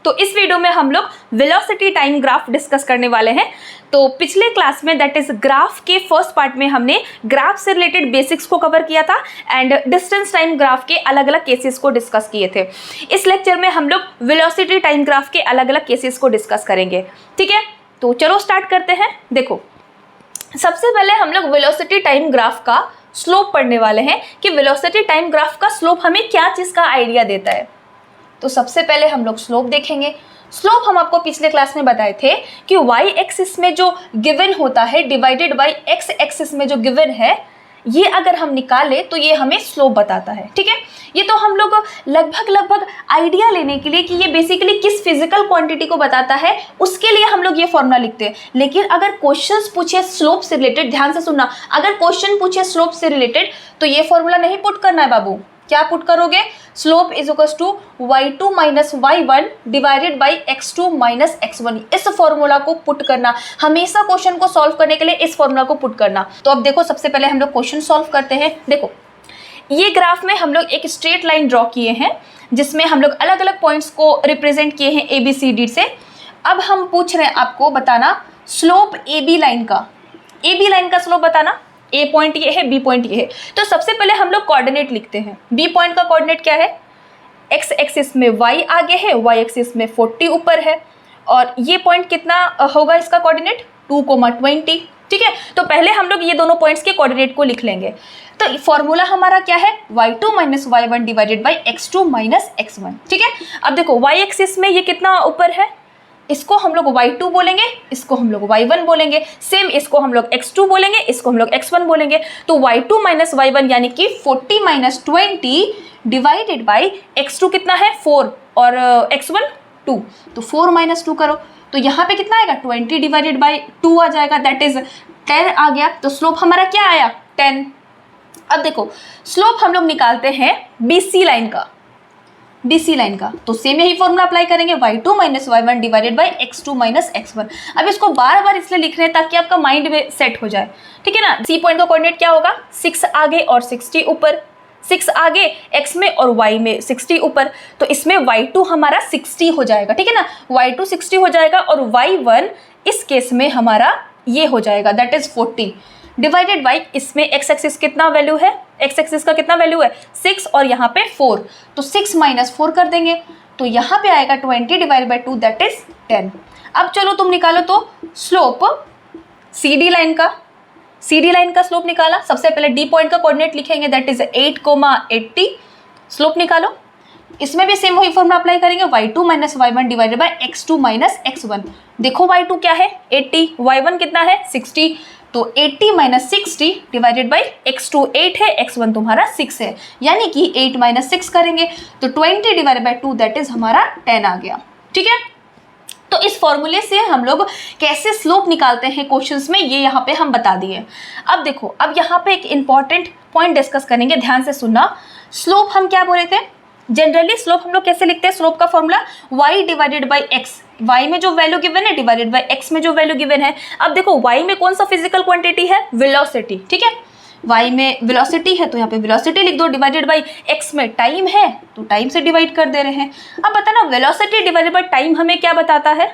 तो इस वीडियो में हम लोग वेलोसिटी टाइम ग्राफ डिस्कस करने वाले हैं। तो पिछले क्लास में दैट इज ग्राफ के फर्स्ट पार्ट में हमने ग्राफ से रिलेटेड बेसिक्स को कवर किया था एंड डिस्टेंस टाइम ग्राफ के अलग अलग केसेस को डिस्कस किए थे। इस लेक्चर में हम लोग वेलोसिटी टाइम ग्राफ के अलग अलग केसेस को डिस्कस करेंगे। ठीक है, तो चलो स्टार्ट करते हैं। देखो, सबसे पहले हम लोग वेलोसिटी टाइम ग्राफ का स्लोप पढ़ने वाले हैं कि वेलोसिटी टाइम ग्राफ का स्लोप हमें क्या चीज़ का आइडिया देता है। तो सबसे पहले हम लोग स्लोप देखेंगे। स्लोप हम आपको पिछले क्लास में बताए थे कि y एक्सिस में जो गिवन होता है डिवाइडेड बाय x एक्सिस में जो गिवन है, ये अगर हम निकालें तो ये हमें स्लोप बताता है। ठीक है, ये तो हम लोग लगभग आइडिया लेने के लिए कि ये बेसिकली किस फिजिकल क्वांटिटी को बताता है उसके लिए हम लोग ये फॉर्मूला लिखते हैं। लेकिन अगर क्वेश्चंस पूछे स्लोप से रिलेटेड, ध्यान से सुनना, अगर क्वेश्चन पूछे स्लोप से रिलेटेड तो ये फॉर्मूला नहीं पुट करना है बाबू। क्या पुट करोगे? Slope is equal to y2 minus y1 divided by x2 minus x1। इस फॉर्मूला को पुट करना, हमेशा क्वेश्चन को सॉल्व करने के लिए इस फॉर्मूला को पुट करना। तो अब देखो, सबसे पहले हम लोग क्वेश्चन सॉल्व करते हैं। देखो, ये ग्राफ में हम लोग एक स्ट्रेट लाइन ड्रॉ किए हैं जिसमें हम लोग अलग अलग पॉइंट्स को रिप्रेजेंट किए हैं ABCD से। अब हम पूछ रहे हैं आपको बताना स्लोप AB लाइन का। AB लाइन का स्लोप बताना। A पॉइंट ये है, B पॉइंट ये है। तो सबसे पहले हम लोग कोऑर्डिनेट लिखते हैं। B पॉइंट का कोऑर्डिनेट क्या है? X एक्सिस में Y आगे है, Y एक्सिस में 40 ऊपर है, और ये पॉइंट कितना होगा इसका कोऑर्डिनेट? 2,20। ठीक है, तो पहले हम लोग ये दोनों पॉइंट्स के कोऑर्डिनेट को लिख लेंगे। तो फॉर्मूला हमारा क्या है? y2 minus y1 divided by x2 minus x1। ठीक है, अब देखो y एक्सिस में ये कितना ऊपर है, इसको हम लोग y2 बोलेंगे, इसको हम लोग y1 बोलेंगे। सेम इसको हम लोग x2 बोलेंगे, इसको हम लोग x1 बोलेंगे। तो y2 माइनस y1 यानी कि 40 माइनस 20 डिवाइडेड बाई x2 कितना है? 4 और x1 2। तो 4 माइनस 2 करो तो यहाँ पे कितना आएगा? 20 डिवाइडेड बाई 2 आ जाएगा, दैट इज 10 आ गया। तो स्लोप हमारा क्या आया? 10। अब देखो, स्लोप हम लोग निकालते हैं BC लाइन का। BC लाइन का तो सेम यही फॉर्मूला अप्लाई करेंगे, y2 minus y1 divided by x2 minus x1। अब इसको बार बार इसलिए लिख रहे हैं ताकि आपका माइंड में सेट हो जाए। ठीक है ना। C पॉइंट का कोऑर्डिनेट क्या होगा? 6 आगे और 60 ऊपर। 6 आगे x में और y में 60 ऊपर, तो इसमें y2 हमारा 60 हो जाएगा। ठीक है ना, y2 60 हो जाएगा और y1 इस केस में हमारा ये हो जाएगा, दैट इज 40 डिवाइडेड बाई, इसमें x एक्सिस कितना वैल्यू है? x एक्सिस का कितना वैल्यू है? 6 और यहाँ पे 4। तो 6 माइनस 4 कर देंगे तो यहाँ पे आएगा 20 डिवाइड बाई 2, दैट इज 10। अब चलो तुम निकालो तो स्लोप CD लाइन का। CD लाइन का स्लोप निकाला। सबसे पहले D पॉइंट का कोऑर्डिनेट लिखेंगे, दैट इज 8,80। स्लोप निकालो। इसमें भी सेम वही फॉर्मूला अप्लाई करेंगे, y2 minus y1 divided by x2 minus x1। देखो y2 क्या है? 80, y1 कितना है? 60। तो 80 माइनस 60 डिवाइडेड बाई x2 8 है, x1 तुम्हारा 6 है, यानी कि 8 माइनस 6 करेंगे तो 20 डिवाइडेड बाई 2, दैट इज हमारा 10 आ गया। ठीक है, तो इस फॉर्मूले से हम लोग कैसे स्लोप निकालते हैं क्वेश्चंस में, ये यहाँ पे हम बता दिए। अब देखो, अब यहाँ पे एक इंपॉर्टेंट पॉइंट डिस्कस करेंगे, ध्यान से सुनना। स्लोप हम क्या बोले थे? जनरली स्लोप हम लोग कैसे लिखते हैं? स्लोप का formula y divided by x, y में जो वैल्यू गिवन है डिवाइडेड बाई x में जो वैल्यू गिवन है। अब देखो, y में कौन सा फिजिकल क्वांटिटी है? वेलोसिटी। ठीक है, y में वेलोसिटी है तो यहाँ पे वेलोसिटी लिख दो, डिवाइडेड बाई x में टाइम है तो टाइम से डिवाइड कर दे रहे हैं। अब बताना, वेलोसिटी डिवाइडेड बाई टाइम हमें क्या बताता है?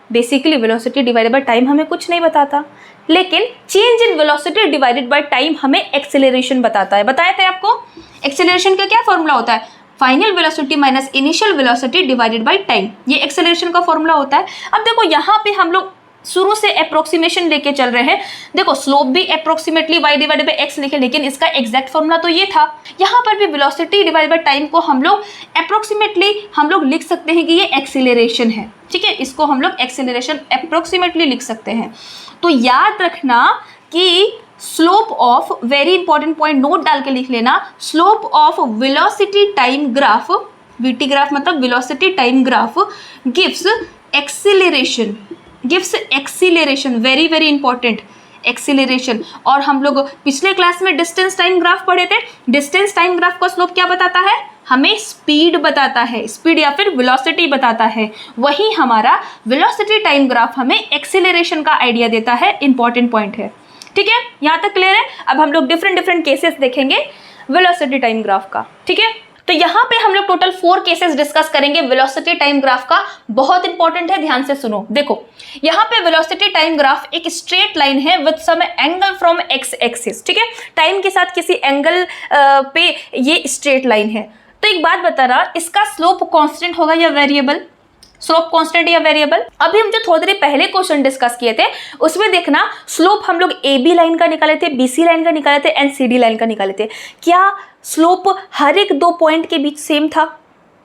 Basically velocity divided by time हमें कुछ नहीं बताता, लेकिन change in velocity divided by time हमें एक्सेलरेशन बताता है। बताए थे आपको एक्सेलरेशन का क्या फॉर्मूला होता है? Final velocity minus initial velocity divided by time, ये एक्सेलरेशन का फॉर्मूला होता है। अब देखो, यहाँ पे हम लोग शुरू से अप्रोक्सीमेशन लेके चल रहे हैं। देखो, स्लोप भी approximately y divided by x लिखे, लेकिन इसका एग्जैक्ट फॉर्मूला तो ये था। यहाँ पर भी वेलोसिटी डिवाइडेड बाय टाइम को हम लोग अप्रोक्सीमेटली हम लोग लिख सकते हैं कि ये एक्सेलरेशन है। ठीक है, इसको हम लोग एक्सेलरेशन अप्रोक्सीमेटली लिख सकते हैं। तो याद रखना कि slope of, very important point note डाल के लिख लेना, slope of velocity time graph, VT graph मतलब velocity time graph, gives acceleration, gives acceleration, very very important, acceleration. और हम लोग पिछले क्लास में डिस्टेंस टाइम ग्राफ पढ़े थे। डिस्टेंस टाइम ग्राफ का स्लोप क्या बताता है? हमें स्पीड बताता है, स्पीड या फिर वेलोसिटी बताता है। वही हमारा वेलोसिटी टाइम ग्राफ हमें एक्सीलरेशन का आइडिया देता है। इंपॉर्टेंट पॉइंट है। ठीक है, यहाँ तक क्लियर है? अब हम लोग डिफरेंट केसेस देखेंगे वेलोसिटी टाइम ग्राफ का। ठीक है, तो यहाँ पे हम लोग टोटल 4 केसेस डिस्कस करेंगे वेलोसिटी टाइम ग्राफ का। बहुत इंपॉर्टेंट है, ध्यान से सुनो। देखो यहाँ पे वेलोसिटी टाइम ग्राफ एक स्ट्रेट लाइन है with some angle from X axis, ठीक है, टाइम के साथ किसी एंगल पे ये स्ट्रेट लाइन है। तो एक बात बताना, इसका स्लोप कांस्टेंट होगा या वेरिएबल? स्लोप कांस्टेंट या वेरिएबल? अभी हम जो थोड़ी देर पहले क्वेश्चन डिस्कस किए थे उसमें देखना स्लोप हम लोग ए बी लाइन का निकाले थे, बीसी लाइन का निकाले थे एंड सी डी लाइन का निकाले थे। क्या स्लोप हर एक 2 पॉइंट के बीच सेम था?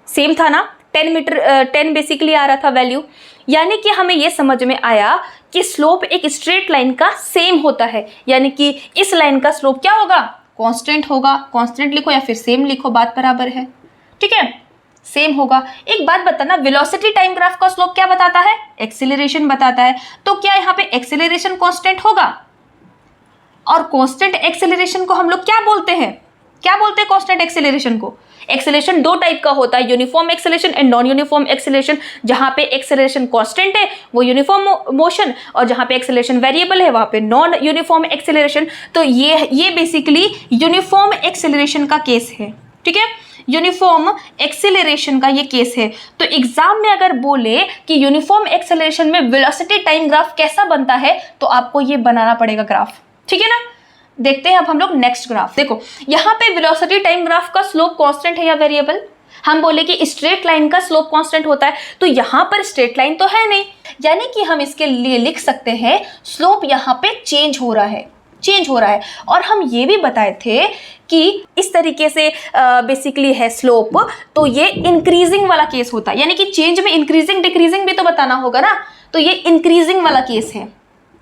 सेम था ना? 10 मीटर 10 बेसिकली आ रहा था वैल्यू। यानी कि हमें यह समझ में आया कि स्लोप एक स्ट्रेट लाइन का सेम होता है, यानी कि इस लाइन का स्लोप क्या होगा? कांस्टेंट होगा। कांस्टेंट लिखो या फिर सेम लिखो, बात बराबर है, ठीक है, सेम होगा। एक बात बताना, वेलोसिटी टाइम ग्राफ का स्लोप क्या बताता है? एक्सीलरेशन बताता है। तो क्या यहाँ पे एक्सीलरेशन कांस्टेंट होगा? और कांस्टेंट एक्सीलरेशन को हम लोग क्या बोलते हैं? क्या बोलते हैं कांस्टेंट एक्सीलरेशन को? एक्सीलरेशन 2 टाइप का होता है, uniform acceleration and non uniform acceleration. जहां पे एक्सीलरेशन कांस्टेंट है वो यूनिफॉर्म मोशन, और जहां पे एक्सीलरेशन वेरिएबल है वहां पे नॉन यूनिफॉर्म एक्सीलरेशन। तो ये बेसिकली यूनिफॉर्म एक्सीलरेशन का केस है, ठीक है, यूनिफॉर्म एक्सीलरेशन का ये केस है। तो एग्जाम में अगर बोले कि यूनिफॉर्म एक्सीलरेशन में वेलोसिटी टाइम ग्राफ कैसा बनता है तो आपको ये बनाना पड़ेगा ग्राफ, ठीक है ना। देखते हैं अब हम लोग नेक्स्ट ग्राफ। देखो यहाँ पे वेलोसिटी टाइम ग्राफ का स्लोप कांस्टेंट है या वेरिएबल? हम बोले कि स्ट्रेट लाइन का स्लोप कांस्टेंट होता है, तो यहाँ पर स्ट्रेट लाइन तो है नहीं, यानी कि हम इसके लिए लिख सकते हैं स्लोप यहाँ पे चेंज हो रहा है, चेंज हो रहा है। और हम ये भी बताए थे कि इस तरीके से बेसिकली है स्लोप, तो ये इंक्रीजिंग वाला केस होता है, यानी कि चेंज में इंक्रीजिंग डिक्रीजिंग भी तो बताना होगा ना। तो ये इंक्रीजिंग वाला केस है,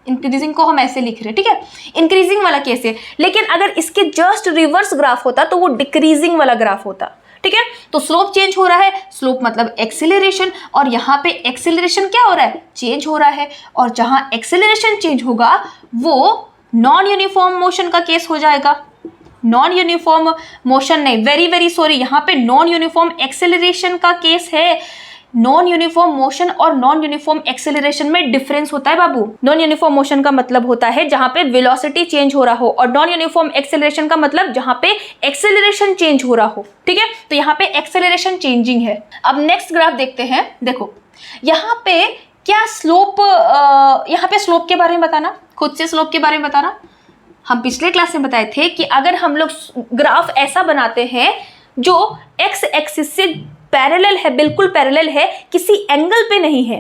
इंक्रीजिंग को हम ऐसे लिख रहे हैं, ठीक है, इंक्रीजिंग वाला केस है। लेकिन अगर इसके जस्ट रिवर्स ग्राफ होता तो वो डिक्रीजिंग वाला ग्राफ होता, ठीक है। तो स्लोप चेंज हो रहा है, स्लोप मतलब एक्सीलरेशन, और यहाँ पे एक्सीलरेशन क्या हो रहा है? चेंज हो रहा है। और जहां एक्सीलरेशन चेंज होगा वो नॉन यूनिफॉर्म मोशन का केस हो जाएगा। नॉन यूनिफॉर्म मोशन नहीं, वेरी सॉरी, यहाँ पे नॉन यूनिफॉर्म एक्सेलरेशन का केस है। नॉन यूनिफॉर्म मोशन और नॉन यूनिफॉर्म एक्सेलरेशन में डिफरेंस होता है बाबू। नॉन यूनिफॉर्म मोशन का मतलब होता है जहां पे वेलोसिटी चेंज हो रहा हो, और नॉन यूनिफॉर्म एक्सेलरेशन का मतलब जहां पे एक्सेलरेशन चेंज हो रहा हो, ठीक है। तो यहाँ पे एक्सेलरेशन चेंजिंग है। अब नेक्स्ट ग्राफ देखते हैं। देखो यहाँ पे क्या स्लोप, यहाँ पे स्लोप के बारे में बताना, खुद से स्लोप के बारे में बताना। हम पिछले क्लास में बताए थे कि अगर हम लोग ग्राफ ऐसा बनाते हैं जो एक्स एक्सिस से पैरेलल है, बिल्कुल पैरेलल है, किसी एंगल पे नहीं है,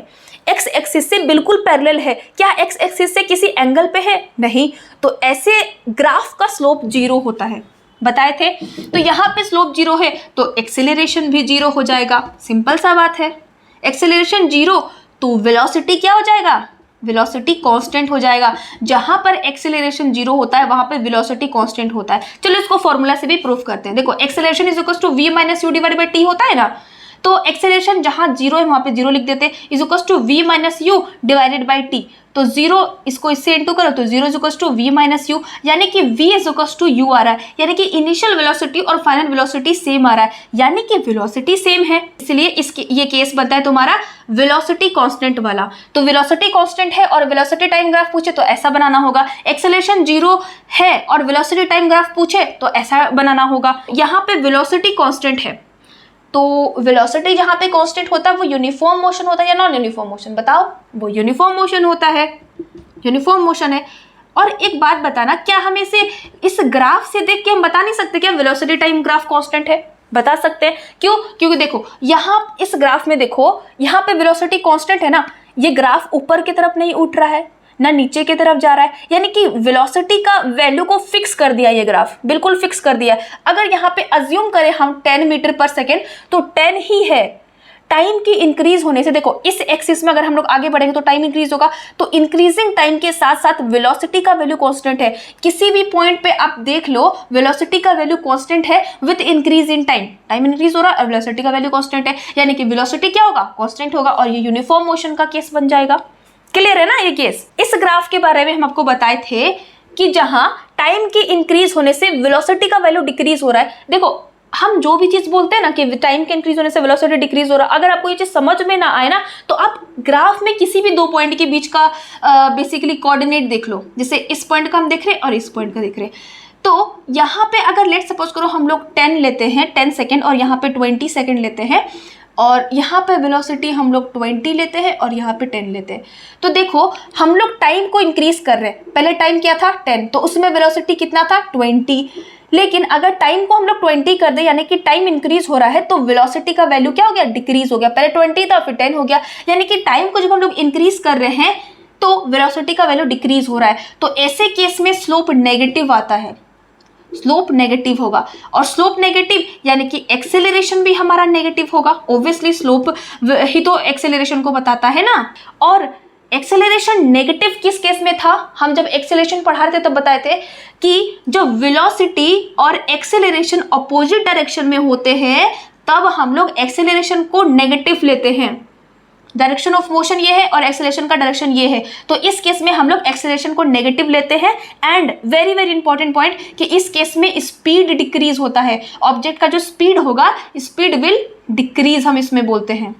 एक्स एक्सिस से बिल्कुल पैरेलल है, क्या एक्स एक्सिस से किसी एंगल पे है? नहीं। तो ऐसे ग्राफ का स्लोप 0 होता है, बताए थे। तो यहाँ पे स्लोप 0 है तो एक्सेलरेशन भी 0 हो जाएगा, सिंपल सा बात है। एक्सेलरेशन 0 तो वेलोसिटी क्या हो जाएगा? वेलोसिटी कांस्टेंट हो जाएगा। जहां पर एक्सेलरेशन 0 होता है वहां पर वेलोसिटी कांस्टेंट होता है। चलो इसको फॉर्मूला से भी प्रूफ करते हैं। देखो acceleration is equal to v minus u divide by t होता है ना, तो एक्सेलरेशन जहां 0 है वहां पे 0 लिख देते हैं, is equal to v minus u divided by t. तो 0 इसको इससे इंटू करो तो 0 is equal to v minus u, यानी कि v is equal to u आ रहा है, यानी कि इनिशियल वेलोसिटी और फाइनल वेलोसिटी सेम आ रहा है, यानी कि वेलोसिटी सेम है। इसलिए इसके ये केस बनता है तुम्हारा वेलोसिटी कांस्टेंट वाला। तो वेलोसिटी कांस्टेंट है और वेलोसिटी टाइम ग्राफ पूछे तो ऐसा बनाना होगा। एक्सेलरेशन 0 है और वेलोसिटी टाइम ग्राफ पूछे तो ऐसा बनाना होगा। यहाँ पे वेलोसिटी कांस्टेंट है, तो वेलोसिटी जहां पे कांस्टेंट होता है वो यूनिफॉर्म मोशन होता है या नॉन यूनिफॉर्म मोशन? बताओ। वो यूनिफॉर्म मोशन होता है, यूनिफॉर्म मोशन है। और एक बात बताना, क्या हम इसे इस ग्राफ से देख के हम बता नहीं सकते क्या वेलोसिटी टाइम ग्राफ कांस्टेंट है? बता सकते हैं। क्यों? क्योंकि देखो यहाँ इस ग्राफ में देखो, यहाँ पे वेलोसिटी कांस्टेंट है ना, ये ग्राफ ऊपर की तरफ नहीं उठ रहा है ना नीचे की तरफ जा रहा है, यानी कि वेलोसिटी का वैल्यू को फिक्स कर दिया ये ग्राफ, बिल्कुल फिक्स कर दिया। अगर यहाँ पे अज्यूम करें हम 10 मीटर पर सेकेंड तो 10 ही है। टाइम की इंक्रीज होने से, देखो इस एक्सिस में अगर हम लोग आगे बढ़ेंगे तो टाइम इंक्रीज होगा, तो इंक्रीजिंग टाइम के साथ साथ वेलोसिटी का वैल्यू कांस्टेंट है। किसी भी पॉइंट पे आप देख लो वेलोसिटी का वैल्यू कांस्टेंट है with increase in time. Time increase हो रहा है और वेलोसिटी का वैल्यू कांस्टेंट है, यानी कि वेलोसिटी क्या होगा? कांस्टेंट होगा, और ये यूनिफॉर्म मोशन का केस बन जाएगा। क्लियर है ना ये केस? इस ग्राफ के बारे में हम आपको बताए थे कि जहां टाइम की इंक्रीज होने से वेलोसिटी का वैल्यू डिक्रीज हो रहा है। देखो हम जो भी चीज बोलते हैं ना कि टाइम के इंक्रीज होने से वेलोसिटी डिक्रीज हो रहा है, अगर आपको ये चीज समझ में ना आए ना तो आप ग्राफ में किसी भी 2 पॉइंट के बीच का बेसिकली कोऑर्डिनेट देख लो। जैसे इस पॉइंट का हम देख रहे हैं और इस पॉइंट का देख रहे हैं, तो यहाँ पे अगर लेट सपोज करो हम लोग 10 लेते हैं, 10 सेकेंड, और यहाँ पे 20 सेकेंड लेते हैं, और यहाँ पे वेलोसिटी हम लोग 20 लेते हैं और यहाँ पे 10 लेते हैं, तो देखो हम लोग टाइम को इंक्रीज कर रहे हैं। पहले टाइम क्या था 10, तो उसमें वेलोसिटी कितना था 20, लेकिन अगर टाइम को हम लोग 20 कर दे यानी कि टाइम इंक्रीज हो रहा है, तो वेलोसिटी का वैल्यू क्या हो गया, डिक्रीज हो गया। पहले 20 था फिर 10 हो गया, यानी कि टाइम को जब हम लोग इंक्रीज कर रहे हैं तो वेलोसिटी का वैल्यू डिक्रीज हो रहा है। तो ऐसे केस में स्लोप नेगेटिव आता है, स्लोप नेगेटिव होगा, और स्लोप नेगेटिव यानी कि एक्सेलरेशन भी हमारा नेगेटिव होगा। ऑब्वियसली स्लोप ही तो एक्सेलरेशन को बताता है ना। और एक्सेलरेशन नेगेटिव किस केस में था, हम जब एक्सेलरेशन पढ़ा रहे थे तब बताए थे कि जब वेलोसिटी और एक्सेलरेशन अपोजिट डायरेक्शन में होते हैं तब हम लोग एक्सेलरेशन को नेगेटिव लेते हैं। डायरेक्शन ऑफ मोशन ये है और एक्सेलरेशन का डायरेक्शन ये है, तो इस केस में हम लोग एक्सेलरेशन को नेगेटिव लेते हैं। And very very important point कि इस केस में स्पीड डिक्रीज होता है, ऑब्जेक्ट का जो स्पीड होगा स्पीड विल डिक्रीज, हम इसमें बोलते हैं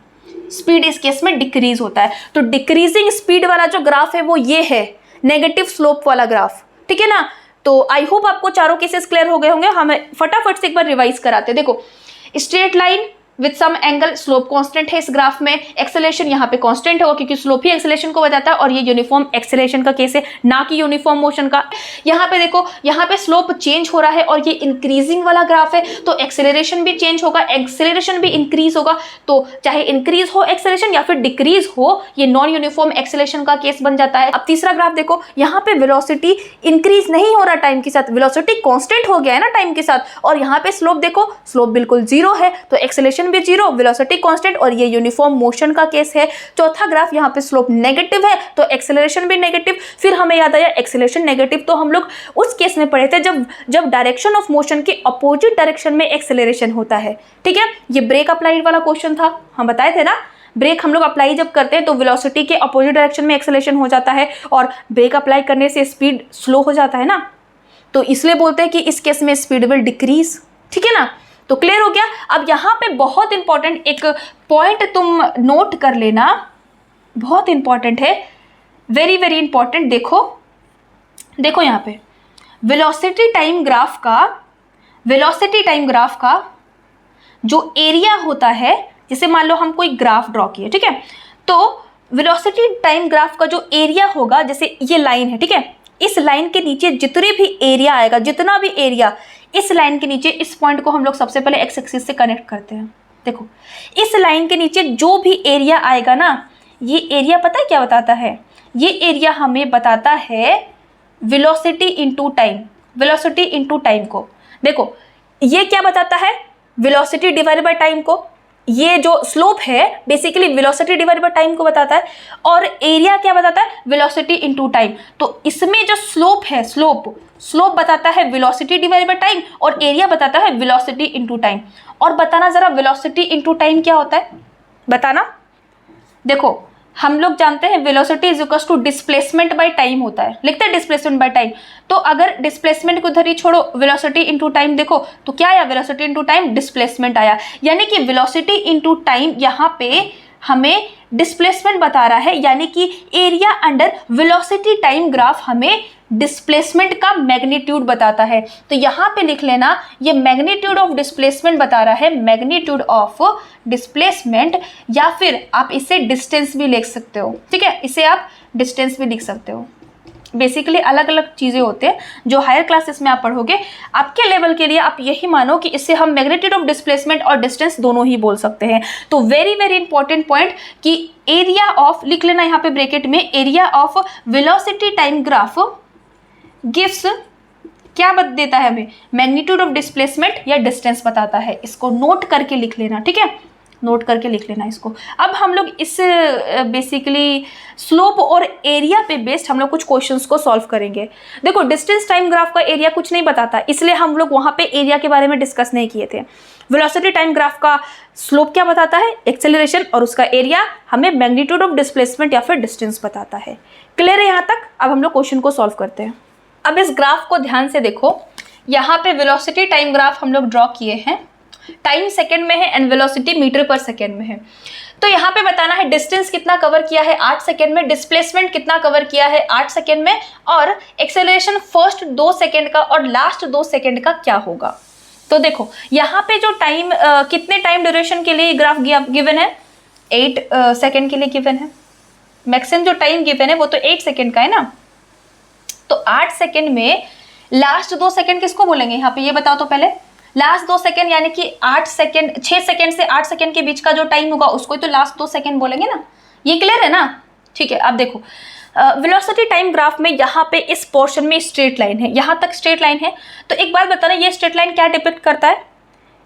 स्पीड इस केस में डिक्रीज होता है। तो डिक्रीजिंग स्पीड वाला जो ग्राफ है वो ये है, नेगेटिव स्लोप वाला ग्राफ, ठीक है ना। तो आई होप आपको चारों केसेस क्लियर हो गए होंगे। हमें फटाफट से एक बार रिवाइज कराते हैं। देखो, straight line with some angle, slope constant है इस ग्राफ में, एक्सेलरेशन यहाँ पे कांस्टेंट होगा क्योंकि स्लोप ही एक्सेलरेशन को बताता है, और ये यूनिफॉर्म एक्सेलरेशन का केस है ना कि यूनिफॉर्म मोशन का। यहाँ पे देखो, यहाँ पे स्लोप चेंज हो रहा है और ये इंक्रीजिंग वाला ग्राफ है, तो एक्सेलरेशन भी चेंज होगा, एक्सेलरेशन भी इंक्रीज होगा। तो चाहे इंक्रीज हो एक्सेलरेशन या फिर डिक्रीज हो, ये नॉन यूनिफॉर्म एक्सेलरेशन का केस बन जाता है। अब तीसरा ग्राफ देखो, यहाँ पे वेलोसिटी इंक्रीज नहीं हो रहा टाइम के साथ, वेलोसिटी कांस्टेंट हो गया है ना टाइम के साथ, और यहाँ पे स्लोप देखो, स्लोप बिल्कुल जीरो है, तो एक्सेलरेशन भी जीरो, वेलोसिटी कांस्टेंट, और ये यूनिफॉर्म मोशन का केस है। चौथा ग्राफ, यहाँ पे स्लोप नेगेटिव है तो एक्सेलरेशन भी नेगेटिव। फिर हमें याद आया एक्सेलरेशन नेगेटिव तो हम लोग उस केस में पढ़े थे जब डायरेक्शन ऑफ मोशन के अपोजिट डायरेक्शन में एक्सेलरेशन होता है, ठीक है। ये ब्रेक अप्लाइड वाला क्वेश्चन था, हम बताए थे ना, ब्रेक हम लोग अप्लाई जब करते हैं तो वेलोसिटी के अपोजिट डायरेक्शन में एक्सेलरेशन हो जाता है, और ब्रेक अप्लाई करने से स्पीड स्लो हो जाता है ना, तो इसलिए बोलते हैं कि इस केस में स्पीड विल डिक्रीज, ठीक है ना। तो क्लियर हो गया। अब यहाँ पे बहुत इंपॉर्टेंट एक पॉइंट तुम नोट कर लेना, बहुत इंपॉर्टेंट है, वेरी वेरी इंपॉर्टेंट। देखो यहाँ पे वेलोसिटी टाइम ग्राफ का जो एरिया होता है, जैसे मान लो हम कोई ग्राफ ड्रॉ किए, ठीक है, तो वेलोसिटी टाइम ग्राफ का जो एरिया होगा, जैसे ये लाइन है, ठीक है, इस लाइन के नीचे जितने भी एरिया आएगा, जितना भी एरिया इस लाइन के नीचे, इस पॉइंट को हम लोग सबसे पहले एक्स एक्सिस से कनेक्ट करते हैं। देखो, इस लाइन के नीचे जो भी एरिया आएगा ना, ये एरिया पता है क्या बताता है, ये एरिया हमें बताता है velocity into time, velocity into time को। देखो, ये क्या बताता है, वेलोसिटी डिवाइडेड बाय टाइम को। ये जो स्लोप है basically velocity divided by time को बताता है, और एरिया क्या बताता है, वेलोसिटी इनटू टाइम। तो इसमें जो स्लोप है, स्लोप बताता है वेलोसिटी डिवाइडेड बाय टाइम, और एरिया बताता है वेलोसिटी इनटू टाइम। और बताना जरा वेलोसिटी इनटू टाइम क्या होता है, बताना। देखो, हम लोग जानते हैं velocity is equal to displacement by time होता है, लिखते हैं डिस्प्लेसमेंट बाय टाइम। तो अगर डिस्प्लेसमेंट को उधर ही छोड़ो, वेलोसिटी इनटू टाइम देखो तो क्या आया, वेलोसिटी इनटू टाइम डिस्प्लेसमेंट आया, यानी कि वेलोसिटी इनटू टाइम यहाँ पे हमें डिस्प्लेसमेंट बता रहा है, यानी कि area under velocity time graph हमें डिस्प्लेसमेंट का मैग्नीट्यूड बताता है। तो यहाँ पे लिख लेना, ये मैग्नीट्यूड ऑफ डिस्प्लेसमेंट बता रहा है, मैग्नीट्यूड ऑफ डिस्प्लेसमेंट, या फिर आप इसे डिस्टेंस भी लिख सकते हो, ठीक है, इसे आप डिस्टेंस भी लिख सकते हो। बेसिकली अलग अलग चीज़ें होते हैं जो हायर क्लासेस में आप पढ़ोगे। आपके लेवल के लिए आप यही मानो कि इससे हम मैग्नीट्यूड ऑफ डिस्प्लेसमेंट और डिस्टेंस दोनों ही बोल सकते हैं। तो वेरी वेरी इंपॉर्टेंट पॉइंट कि एरिया ऑफ, लिख लेना यहाँ पे ब्रैकेट में, area of velocity time graph gives क्या देता है हमें, मैग्नीट्यूड ऑफ डिस्प्लेसमेंट या डिस्टेंस बताता है। इसको नोट करके लिख लेना, ठीक है, नोट करके लिख लेना इसको। अब हम लोग इस बेसिकली स्लोप और एरिया पे बेस्ड हम लोग कुछ क्वेश्चंस को सॉल्व करेंगे। देखो, डिस्टेंस टाइम ग्राफ का एरिया कुछ नहीं बताता, इसलिए हम लोग वहाँ पे एरिया के बारे में डिस्कस नहीं किए थे। वेलोसिटी टाइम ग्राफ का स्लोप क्या बताता है, एक्सेलरेशन, और उसका एरिया हमें मैग्नीट्यूड ऑफ डिस्प्लेसमेंट या फिर डिस्टेंस बताता है। क्लियर है यहाँ तक। अब हम लोग क्वेश्चन को सॉल्व करते हैं। अब इस ग्राफ को ध्यान से देखो, यहाँ पे वेलोसिटी टाइम ग्राफ हम लोग ड्रॉ किए हैं, टाइम सेकेंड में है एंड वेलोसिटी मीटर पर सेकेंड में है। तो यहाँ पे बताना है डिस्टेंस कितना कवर किया है 8 सेकेंड में, डिस्प्लेसमेंट कितना कवर किया है 8 सेकेंड में, और एक्सेलरेशन फर्स्ट 2 सेकेंड का और लास्ट 2 सेकेंड का क्या होगा। तो देखो यहाँ पे जो टाइम कितने टाइम ड्यूरेशन के लिए ग्राफ गिवन है, 8 सेकेंड के लिए गिवन है। मैक्सिमम जो टाइम गिवन है वो तो 8 सेकेंड का है ना। तो 8 सेकेंड में लास्ट 2 सेकेंड किसको बोलेंगे यहाँ पे, ये बताओ तो पहले। लास्ट 2 सेकेंड यानी कि 8 सेकेंड, 6 सेकेंड से 8 सेकेंड के बीच का जो टाइम होगा उसको तो लास्ट 2 सेकेंड बोलेंगे ना। ये क्लियर है ना? ठीक है। अब देखो वेलोसिटी टाइम ग्राफ में यहाँ पे इस पोर्शन में स्ट्रेट लाइन है, यहाँ तक स्ट्रेट लाइन है। तो एक बात बताना, ये स्ट्रेट लाइन क्या डिपिक्ट करता है,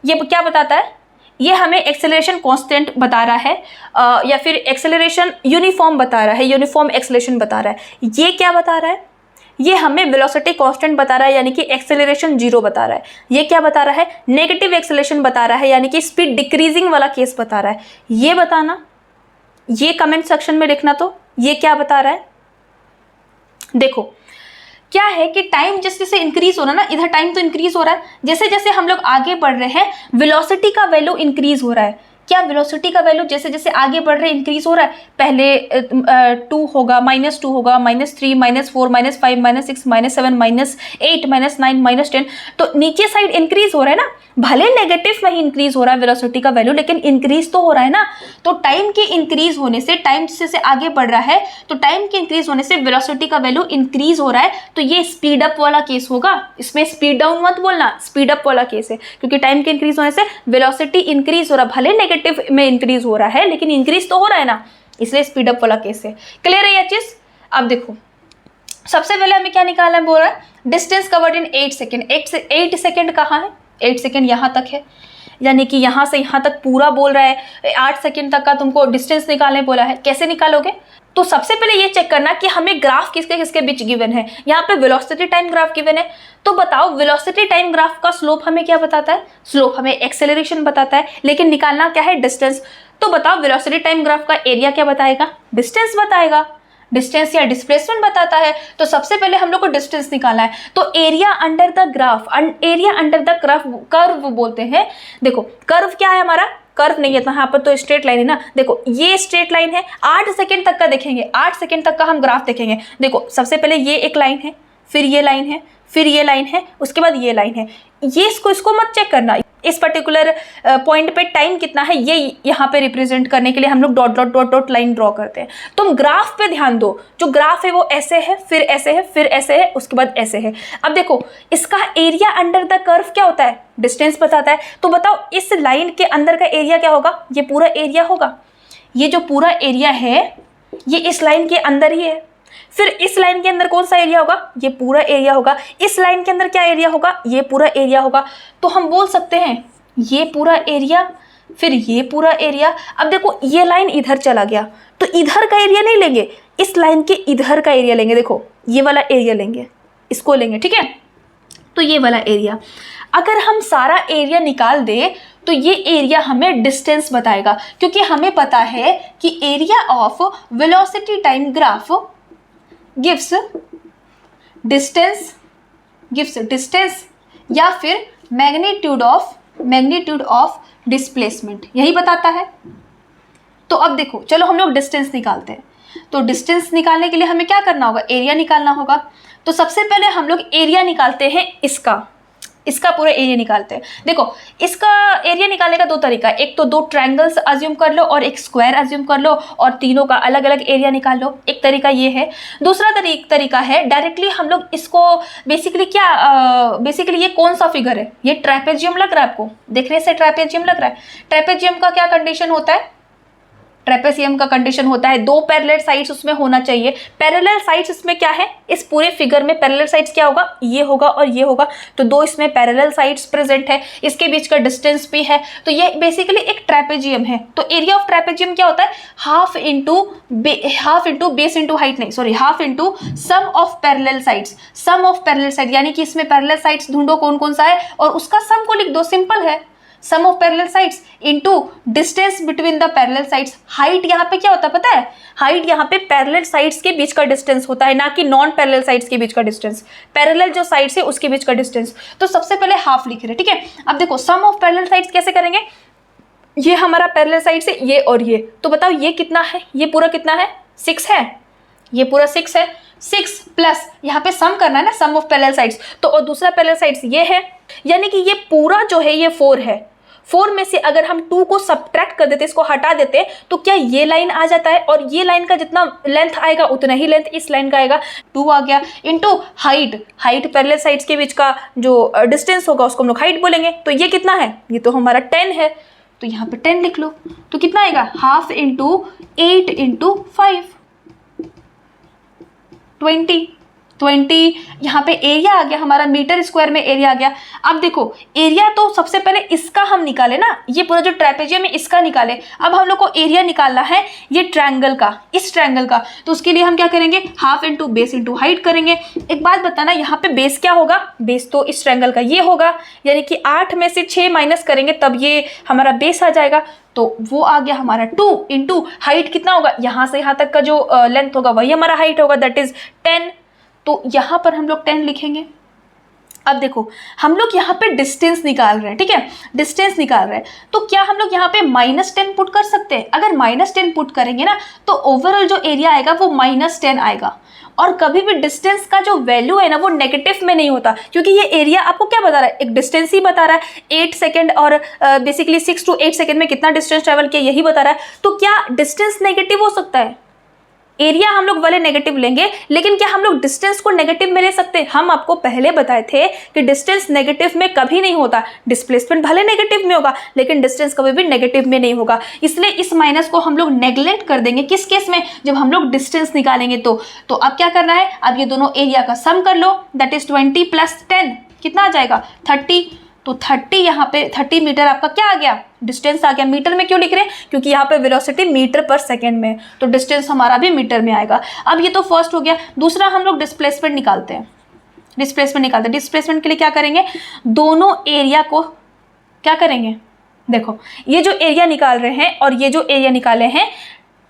ये क्या बताता है? ये हमें एक्सेलरेशन कांस्टेंट बता रहा है या फिर एक्सेलरेशन यूनिफॉर्म बता रहा है, यूनिफॉर्म एक्सेलरेशन बता रहा है। ये क्या बता रहा है? ये हमें वेलोसिटी कांस्टेंट बता रहा है, यानी कि एक्सेलरेशन 0 बता रहा है। ये क्या बता रहा है? नेगेटिव एक्सेलरेशन बता रहा है, यानी कि स्पीड डिक्रीजिंग वाला केस बता रहा है। ये बताना, ये कमेंट सेक्शन में लिखना। तो ये क्या बता रहा है? देखो क्या है कि टाइम जैसे जैसे इंक्रीज हो रहा है ना, इधर टाइम तो इंक्रीज हो रहा है, जैसे जैसे हम लोग आगे बढ़ रहे हैं वेलोसिटी का वैल्यू इंक्रीज हो रहा है। क्या वेलोसिटी का वैल्यू जैसे जैसे आगे बढ़ रहे इंक्रीज हो रहा है? पहले 2 होगा, -2 होगा, -3, -4, -5, -6, -7, -8, -9, -10, तो नीचे साइड इंक्रीज हो रहा है ना। भले नेगेटिव में ही इंक्रीज हो रहा है वेलोसिटी का वैल्यू, लेकिन इंक्रीज तो हो रहा है ना। तो टाइम के इंक्रीज होने से, टाइम जैसे आगे बढ़ रहा है तो टाइम के इंक्रीज होने से वेलोसिटी का वैल्यू इंक्रीज हो रहा है, तो ये स्पीड अप वाला केस होगा। इसमें स्पीड डाउन मत बोलना, स्पीड अप वाला केस है, क्योंकि टाइम के इंक्रीज होने से वेलोसिटी इंक्रीज हो रहा है। भले नेगेटिव में इंक्रीज हो रहा है लेकिन इंक्रीज तो हो रहा है ना, इसलिए स्पीड अप वाला केस है। क्लियर है ये चीज? अब देखो सबसे पहले हमें क्या निकालना है, बोल रहा है distance covered in 8 second. 8 second कहाँ है? 8 सेकेंड यहाँ तक है, यानी कि यहाँ से यहाँ तक पूरा बोल रहा है। 8 सेकेंड तक का तुमको डिस्टेंस निकालने बोला है। कैसे निकालोगे? तो सबसे पहले ये चेक करना कि हमें ग्राफ किसके किसके बीच गिवन है। यहाँ पे वेलोसिटी टाइम ग्राफ गिवन है, तो बताओ वेलोसिटी टाइम ग्राफ का स्लोप हमें क्या बताता है? स्लोप हमें एक्सेलरेशन बताता है, लेकिन निकालना क्या है? डिस्टेंस। तो बताओ वेलोसिटी टाइम ग्राफ का एरिया क्या बताएगा? डिस्टेंस बताएगा। डिस्टेंस या डिस्प्लेसमेंट बताता है। तो सबसे पहले हम लोग को डिस्टेंस निकालना है। तो area under the graph, area under the curve बोलते हैं। देखो कर्व क्या है हमारा? कर्व नहीं है तो यहाँ पर तो स्ट्रेट लाइन है ना। देखो ये स्ट्रेट लाइन है, 8 सेकेंड तक का देखेंगे, 8 सेकेंड तक का हम ग्राफ देखेंगे। देखो सबसे पहले ये एक लाइन है, फिर ये लाइन है, फिर ये लाइन है, उसके बाद ये लाइन है। ये इसको मत चेक करना, इस पर्टिकुलर पॉइंट पे टाइम कितना है ये यहाँ पे रिप्रेजेंट करने के लिए हम लोग dot dot dot dot line draw करते हैं। तुम ग्राफ पे ध्यान दो, जो ग्राफ है वो ऐसे है, फिर ऐसे है, फिर ऐसे है, उसके बाद ऐसे है। अब देखो इसका एरिया अंडर द कर्व क्या होता है? डिस्टेंस बताता है। तो बताओ इस लाइन के अंदर का एरिया क्या होगा? ये पूरा एरिया होगा। ये जो पूरा एरिया है ये इस लाइन के अंदर ही है। फिर इस लाइन के अंदर कौन सा एरिया होगा? ये पूरा एरिया होगा। इस लाइन के अंदर क्या एरिया होगा? ये पूरा एरिया होगा। तो हम बोल सकते हैं ये पूरा एरिया, फिर ये पूरा एरिया। अब देखो ये लाइन इधर चला गया तो इधर का एरिया नहीं लेंगे, इस लाइन के इधर का एरिया लेंगे। देखो ये वाला एरिया लेंगे, इसको लेंगे, ठीक है। तो ये वाला एरिया अगर हम सारा एरिया निकाल दे तो ये एरिया हमें डिस्टेंस बताएगा, क्योंकि हमें पता है कि area of velocity time graph gives distance या फिर मैग्नीट्यूड ऑफ डिस्प्लेसमेंट, यही बताता है। तो अब देखो चलो हम लोग डिस्टेंस निकालते हैं। तो डिस्टेंस निकालने के लिए हमें क्या करना होगा? एरिया निकालना होगा। तो सबसे पहले हम लोग एरिया निकालते हैं, इसका पूरा एरिया निकालते हैं। देखो इसका एरिया निकालने का 2 तरीका, एक तो 2 ट्रायंगल्स अज्यूम कर लो और एक स्क्वायर अज्यूम कर लो और तीनों का अलग अलग एरिया निकाल लो। एक तरीका ये है। दूसरा तरीका है डायरेक्टली हम लोग इसको बेसिकली ये कौन सा फिगर है? ये ट्रापेजियम लग रहा है आपको? देखने से ट्रापेजियम लग रहा है। ट्रापेजियम का क्या कंडीशन होता है? ट्रेपेजियम का कंडीशन होता है 2 पैरेलल साइड्स उसमें होना चाहिए। पैरेलल साइड्स इसमें क्या है? इस पूरे फिगर में पैरेलल साइड्स क्या होगा? ये होगा और ये होगा। तो 2 इसमें पैरेलल साइड्स प्रेजेंट है, इसके बीच का डिस्टेंस भी है। तो ये बेसिकली एक ट्रेपेजियम है। तो एरिया ऑफ ट्रेपेजियम क्या होता है? Half into base into height, नहीं sorry, half into sum of parallel sides. Sum of parallel side यानी कि इसमें पैरेलल साइड्स ढूंढो कौन कौन सा है और उसका सम को लिख दो, सिंपल है। Sum of parallel sides into distance between the parallel sides. Height यहाँ पे क्या होता है पता है? हाइट यहाँ पे पैरेलल साइड्स के बीच का डिस्टेंस होता है, ना कि नॉन पैरेलल साइड्स के बीच का डिस्टेंस। पैरेलल जो साइड्स है उसके बीच का डिस्टेंस। तो सबसे पहले हाफ लिख रहे हैं, ठीक है। अब देखो सम ऑफ पैरेलल साइड्स कैसे करेंगे? ये हमारा पैरेलल साइड से ये और ये, तो बताओ ये कितना है, ये पूरा कितना है 6 है, ये पूरा 6 है, 6 प्लस यहाँ पे सम करना है ना, सम ऑफ पैरेलल साइड्स, तो और दूसरा पैरेलल साइड्स ये है, यानी कि ये पूरा जो है ये 4 है। 4 में से अगर हम 2 को सब्ट्रैक्ट कर देते, इसको हटा देते, तो क्या ये लाइन आ जाता है, और ये लाइन का जितना लेंथ आएगा उतना ही लेंथ इस लाइन का आएगा, 2 आ गया, into height, height parallel sides के बीच का जो डिस्टेंस होगा उसको हम लोग हाइट बोलेंगे, तो ये कितना है, ये तो हमारा 10 है, तो यहाँ पे 10 लिख लो, तो कितना आएगा, हाफ इंटू 8 इंटू 5, 20 यहाँ पे एरिया आ गया हमारा, मीटर स्क्वायर में एरिया आ गया। अब देखो एरिया तो सबसे पहले इसका हम निकाले ना, ये पूरा जो ट्रेपेजियम है इसका निकाले, अब हम लोग को एरिया निकालना है ये ट्रायंगल का, इस ट्रायंगल का, तो उसके लिए हम क्या करेंगे, half into base into height करेंगे। एक बात बताना, यहाँ पे बेस क्या होगा, बेस तो इस ट्रायंगल का ये होगा, यानी कि 8 में से 6 माइनस करेंगे तब ये हमारा बेस आ जाएगा, तो वो आ गया हमारा 2 इंटू हाइट कितना होगा, यहाँ से यहाँ तक का जो लेंथ होगा वही हमारा हाइट होगा, दैट इज 10, तो यहाँ पर हम लोग 10 लिखेंगे। अब देखो हम लोग यहाँ पे डिस्टेंस निकाल रहे हैं, ठीक है, डिस्टेंस निकाल रहे हैं, तो क्या हम लोग यहाँ पे -10 पुट कर सकते हैं, अगर -10 पुट करेंगे ना तो ओवरऑल जो एरिया आएगा वो -10 आएगा, और कभी भी डिस्टेंस का जो वैल्यू है ना वो नेगेटिव में नहीं होता, क्योंकि ये एरिया आपको क्या बता रहा है, एक डिस्टेंस ही बता रहा है, 8 सेकेंड और बेसिकली 6 to 8 सेकेंड में कितना डिस्टेंस ट्रेवल किया यही बता रहा है, तो क्या डिस्टेंस नेगेटिव हो सकता है, एरिया हम लोग वाले नेगेटिव लेंगे, लेकिन क्या हम लोग डिस्टेंस को नेगेटिव में ले सकते हैं, हम आपको पहले बताए थे कि डिस्टेंस नेगेटिव में कभी नहीं होता, डिस्प्लेसमेंट भले नेगेटिव में होगा लेकिन डिस्टेंस कभी भी नेगेटिव में नहीं होगा, इसलिए इस माइनस को हम लोग नेग्लेक्ट कर देंगे, किस केस में, जब हम लोग डिस्टेंस निकालेंगे तो अब क्या करना है, अब ये दोनों एरिया का सम कर लो, दैट इज 20 + 10 कितना आ जाएगा 30, तो 30 यहाँ पे 30 मीटर आपका क्या आ गया, डिस्टेंस आ गया। मीटर में क्यों लिख रहे हैं, क्योंकि यहाँ पे वेलोसिटी मीटर पर सेकेंड में, तो डिस्टेंस हमारा भी मीटर में आएगा। अब ये तो फर्स्ट हो गया, दूसरा हम लोग डिस्प्लेसमेंट निकालते हैं, डिस्प्लेसमेंट के लिए क्या करेंगे, दोनों एरिया को क्या करेंगे, देखो ये जो एरिया निकाल रहे हैं और ये जो एरिया निकाले हैं,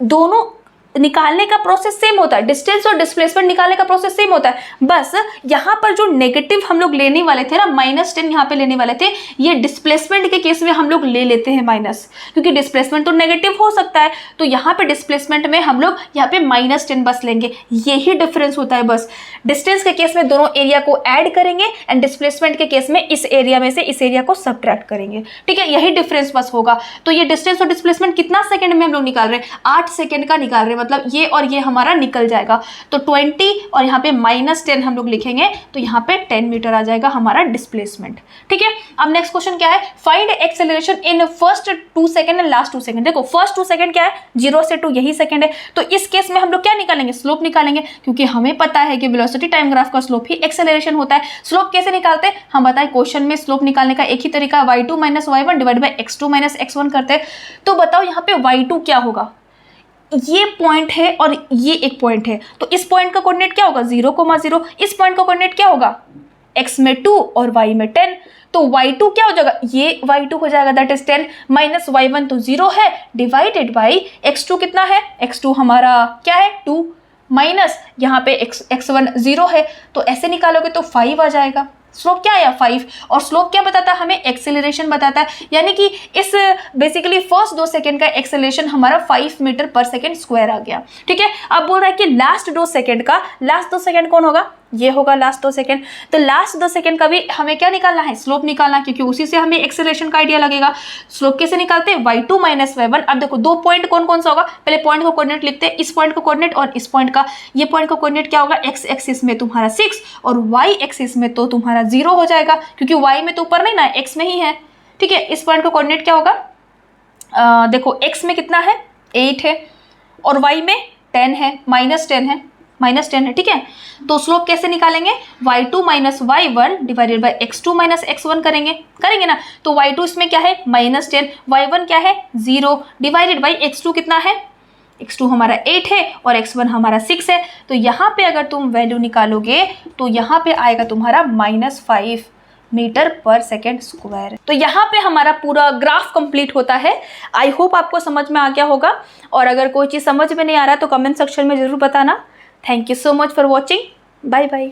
दोनों निकालने का प्रोसेस सेम होता है, डिस्टेंस और डिस्प्लेसमेंट निकालने का प्रोसेस सेम होता है, बस यहाँ पर जो नेगेटिव हम लोग लेने वाले थे ना, -10 यहाँ पे लेने वाले थे, ये डिस्प्लेसमेंट के केस में हम लोग ले लेते हैं माइनस, क्योंकि डिस्प्लेसमेंट तो नेगेटिव हो सकता है, तो यहाँ पे डिस्प्लेसमेंट में हम लोग यहाँ पे -10 बस लेंगे, यही डिफरेंस होता है बस। डिस्टेंस के केस में दोनों एरिया को ऐड करेंगे एंड डिस्प्लेसमेंट के केस में इस एरिया में से इस एरिया को सब्ट्रैक्ट करेंगे, ठीक है, यही डिफरेंस बस होगा। तो ये डिस्टेंस और डिस्प्लेसमेंट कितना सेकेंड में हम लोग निकाल रहे हैं, 8 सेकेंड का निकाल रहे हैं, मतलब ये और ये हमारा निकल जाएगा, तो 20 और यहाँ पे -10 हम लोग लिखेंगे, तो यहाँ पे 10 मीटर आ जाएगा हमारा डिस्प्लेसमेंट, ठीक है। अब नेक्स्ट क्वेश्चन क्या है, find acceleration in first 2 second and last 2 second. देखो फर्स्ट 2 सेकंड क्या है, 0 से 2 यही सेकंड है, तो इस केस में हम लोग क्या निकालेंगे, स्लोप निकालेंगे, क्योंकि हमें पता है कि वेलोसिटी टाइम ग्राफ का स्लोप ही एक्सेलरेशन होता है। स्लोप कैसे निकालते हैं हम बताए, क्वेश्चन में स्लोप निकालने का एक ही तरीका, y2 - y1 divide by x2 - x1 करते हैं। तो बताओ यहाँ पे y2 क्या होगा, ये पॉइंट है और ये एक पॉइंट है, तो इस पॉइंट का कोऑर्डिनेट क्या होगा 0,0, इस पॉइंट का कोऑर्डिनेट क्या होगा x में 2 और y में 10, तो y2 क्या हो जाएगा, ये y2 हो जाएगा, दैट इज 10 - y1 तो 0 है, डिवाइडेड बाई x2 कितना है, x2 हमारा क्या है 2, माइनस यहाँ पे x1 0 है, तो ऐसे निकालोगे तो 5 आ जाएगा। स्लोप क्या आया 5, और स्लोप क्या बताता है हमें, एक्सेलरेशन बताता है, यानी कि इस बेसिकली फर्स्ट 2 सेकंड का एक्सेलरेशन हमारा 5 मीटर पर सेकंड स्क्वायर आ गया, ठीक है। अब बोल रहा है कि लास्ट 2 सेकंड का, लास्ट 2 सेकंड कौन होगा, ये होगा लास्ट 2 सेकंड, तो लास्ट 2 सेकंड का भी हमें क्या निकालना है, स्लोप निकालना है, क्योंकि उसी से हमें एक्सेलरेशन का आइडिया लगेगा। स्लोप कैसे निकालते हैं, y2 - y1। अब देखो 2 पॉइंट कौन कौन सा होगा, पहले पॉइंट को कोऑर्डिनेट लिखते हैं, इस पॉइंट को कोऑर्डिनेट और इस पॉइंट का, ये पॉइंट का कोऑर्डिनेट क्या होगा, x एक्सिस में तुम्हारा 6 और y एक्सिस में तो तुम्हारा 0 हो जाएगा, क्योंकि y में तो ऊपर नहीं ना, x में ही है, ठीक है। इस पॉइंट का कोऑर्डिनेट क्या होगा, देखो x में कितना है 8 है और y में 10 है, -10 है, ठीक है। तो स्लोप कैसे निकालेंगे, y2 - y1 divided by x2 - x1 करेंगे ना, तो y2 इसमें क्या है -10, y1 क्या है 0 डिवाइडेड बाय x2 कितना है, x2 हमारा 8 है और x1 हमारा 6 है, तो यहाँ पे अगर तुम वैल्यू निकालोगे तो यहाँ पे आएगा तुम्हारा -5 मीटर पर सेकेंड स्क्वायर। तो यहाँ पे हमारा पूरा ग्राफ कंप्लीट होता है। आई होप आपको समझ में आ गया होगा, और अगर कोई चीज़ समझ में नहीं आ रहा तो कमेंट सेक्शन में ज़रूर बताना। Thank you so much for watching, bye bye.